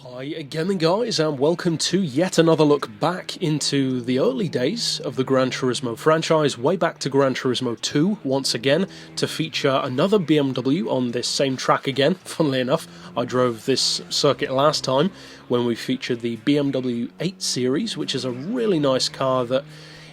Hi again guys, and welcome to yet another look back into the early days of the Gran Turismo franchise, way back to Gran Turismo 2 once again, to feature another BMW on this same track again. Funnily enough, I drove this circuit last time when we featured the BMW 8 Series, which is a really nice car that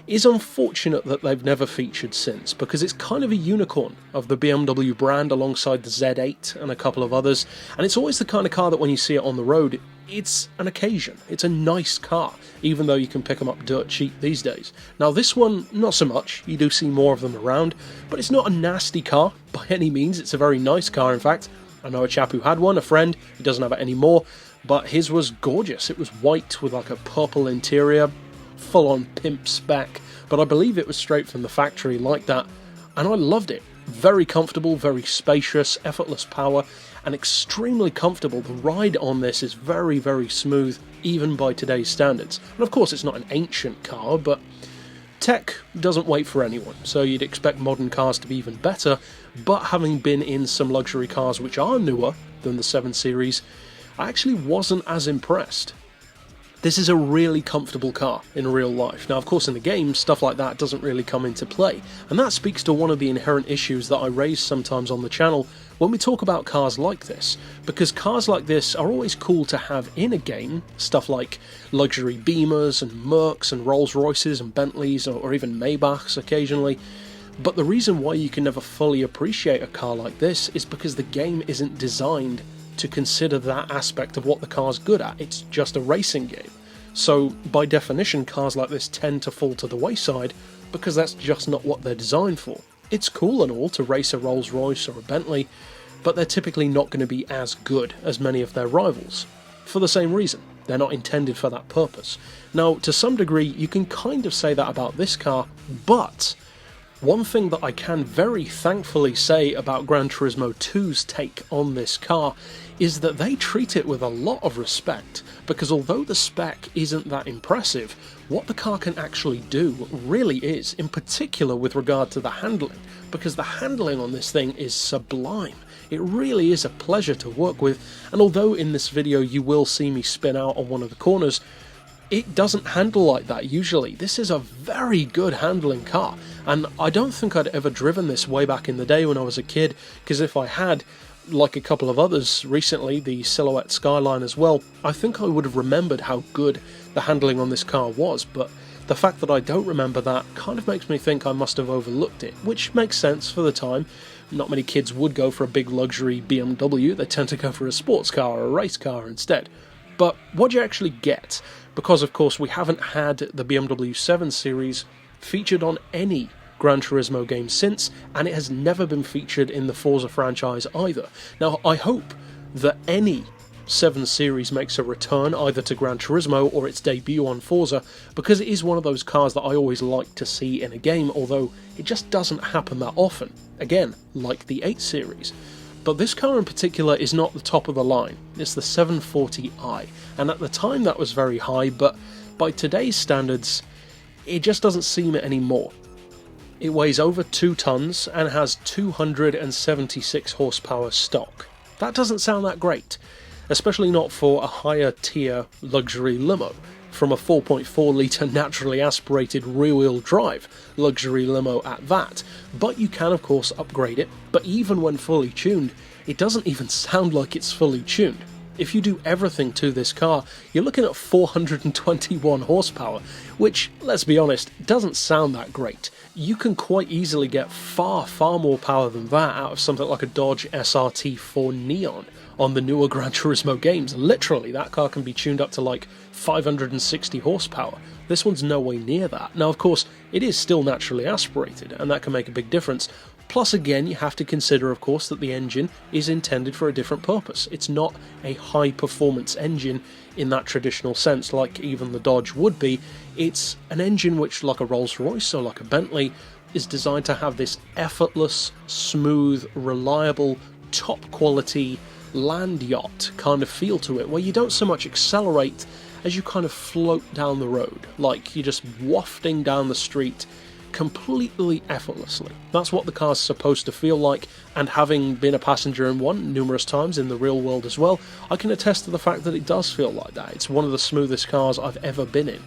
is unfortunate that they've never featured since, because it's kind of a unicorn of the BMW brand alongside the Z8 and a couple of others, and it's always the kind of car that when you see it on the road, it's an occasion. It's a nice car, even though you can pick them up dirt cheap these days. Now this one, not so much. You do see more of them around, but it's not a nasty car by any means. It's a very nice car, in fact. I know a chap who had one, a friend. He doesn't have it anymore, but his was gorgeous. It was white with like a purple interior, full-on pimp spec, but I believe it was straight from the factory like that, and I loved it. Very comfortable, very spacious, effortless power, and extremely comfortable. The ride on this is very, very smooth, even by today's standards. And of course it's not an ancient car, but tech doesn't wait for anyone, so you'd expect modern cars to be even better, but having been in some luxury cars which are newer than the 7 Series, I actually wasn't as impressed. This is a really comfortable car in real life. Now, of course, in the game, stuff like that doesn't really come into play, and that speaks to one of the inherent issues that I raise sometimes on the channel when we talk about cars like this, because cars like this are always cool to have in a game, stuff like luxury Beamers and Mercs and Rolls Royces and Bentleys or even Maybachs occasionally, but the reason why you can never fully appreciate a car like this is because the game isn't designed to consider that aspect of what the car's good at. It's just a racing game. So by definition, cars like this tend to fall to the wayside because that's just not what they're designed for. It's cool and all to race a Rolls Royce or a Bentley, but they're typically not going to be as good as many of their rivals. For the same reason, they're not intended for that purpose. Now, to some degree, you can kind of say that about this car, but one thing that I can very thankfully say about Gran Turismo 2's take on this car is that they treat it with a lot of respect, because although the spec isn't that impressive, what the car can actually do really is, in particular with regard to the handling, because the handling on this thing is sublime. It really is a pleasure to work with, and although in this video you will see me spin out on one of the corners, it doesn't handle like that usually. This is a very good handling car, and I don't think I'd ever driven this way back in the day when I was a kid, because if I had, like a couple of others recently, the Silhouette Skyline as well, I think I would have remembered how good the handling on this car was, but the fact that I don't remember that kind of makes me think I must have overlooked it, which makes sense for the time. Not many kids would go for a big luxury BMW, they tend to go for a sports car or a race car instead. But what do you actually get? Because of course we haven't had the BMW 7 Series featured on any Gran Turismo game since, and it has never been featured in the Forza franchise either. Now I hope that any 7 Series makes a return either to Gran Turismo or its debut on Forza, because it is one of those cars that I always like to see in a game, although it just doesn't happen that often, again, like the 8 Series. But this car in particular is not the top of the line, it's the 740i, and at the time that was very high, but by today's standards, it just doesn't seem it anymore. It weighs over 2 tons and has 276 horsepower stock. That doesn't sound that great, especially not for a higher tier luxury limo, from a 4.4 litre naturally aspirated rear-wheel drive luxury limo at that. But you can of course upgrade it, but even when fully tuned, it doesn't even sound like it's fully tuned. If you do everything to this car, you're looking at 421 horsepower, which, let's be honest, doesn't sound that great. You can quite easily get far more power than that out of something like a Dodge SRT4 Neon on the newer Gran Turismo games. Literally, that car can be tuned up to like 560 horsepower. This one's no way near that. Now, of course, it is still naturally aspirated, and that can make a big difference. Plus, again, you have to consider, of course, that the engine is intended for a different purpose. It's not a high-performance engine in that traditional sense, like even the Dodge would be. It's an engine which, like a Rolls-Royce or like a Bentley, is designed to have this effortless, smooth, reliable, top-quality land yacht kind of feel to it, where you don't so much accelerate as you kind of float down the road, like you're just wafting down the street, completely effortlessly. That's what the car's supposed to feel like, and having been a passenger in one numerous times in the real world as well, I can attest to the fact that it does feel like that. It's one of the smoothest cars I've ever been in.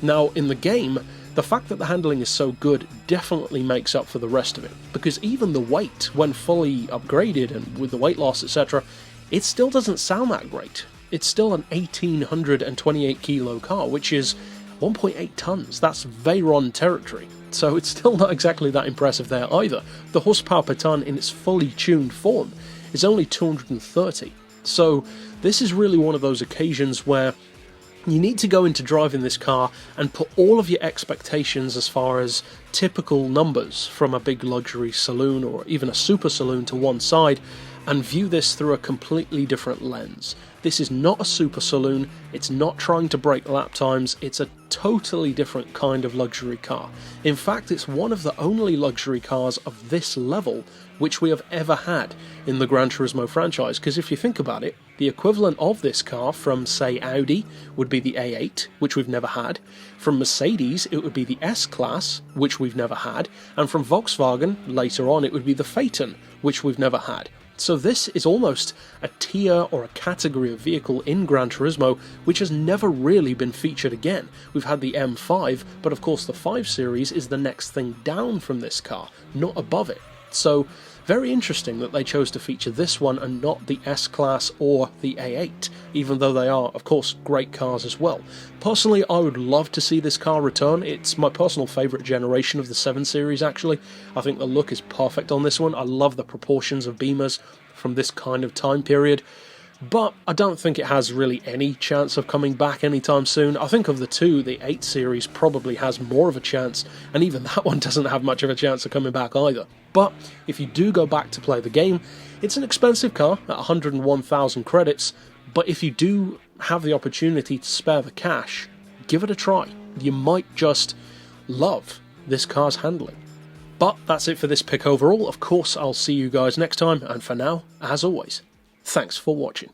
Now, in the game, the fact that the handling is so good definitely makes up for the rest of it, because even the weight, when fully upgraded and with the weight loss, etc., it still doesn't sound that great. It's still an 1828 kilo car, which is 1.8 tons. That's Veyron territory. So it's still not exactly that impressive there either. The horsepower per ton in its fully tuned form is only 230. So this is really one of those occasions where you need to go into driving this car and put all of your expectations as far as typical numbers from a big luxury saloon or even a super saloon to one side, and view this through a completely different lens. This is not a super saloon, it's not trying to break lap times, it's a totally different kind of luxury car. In fact, it's one of the only luxury cars of this level which we have ever had in the Gran Turismo franchise, because if you think about it, the equivalent of this car from, say, Audi would be the A8, which we've never had. From Mercedes, it would be the S-Class, which we've never had. And from Volkswagen, later on, it would be the Phaeton, which we've never had. So this is almost a tier or a category of vehicle in Gran Turismo which has never really been featured again. We've had the M5, but of course the 5 Series is the next thing down from this car, not above it. So very interesting that they chose to feature this one and not the S-Class or the A8, even though they are, of course, great cars as well. Personally, I would love to see this car return. It's my personal favourite generation of the 7 Series, actually. I think the look is perfect on this one. I love the proportions of Beamers from this kind of time period. But I don't think it has really any chance of coming back anytime soon. I think of the two, the 8 Series probably has more of a chance, and even that one doesn't have much of a chance of coming back either. But if you do go back to play the game, it's an expensive car at 101,000 credits, but if you do have the opportunity to spare the cash, give it a try. You might just love this car's handling. But that's it for this pick overall. Of course, I'll see you guys next time, and for now, as always, thanks for watching.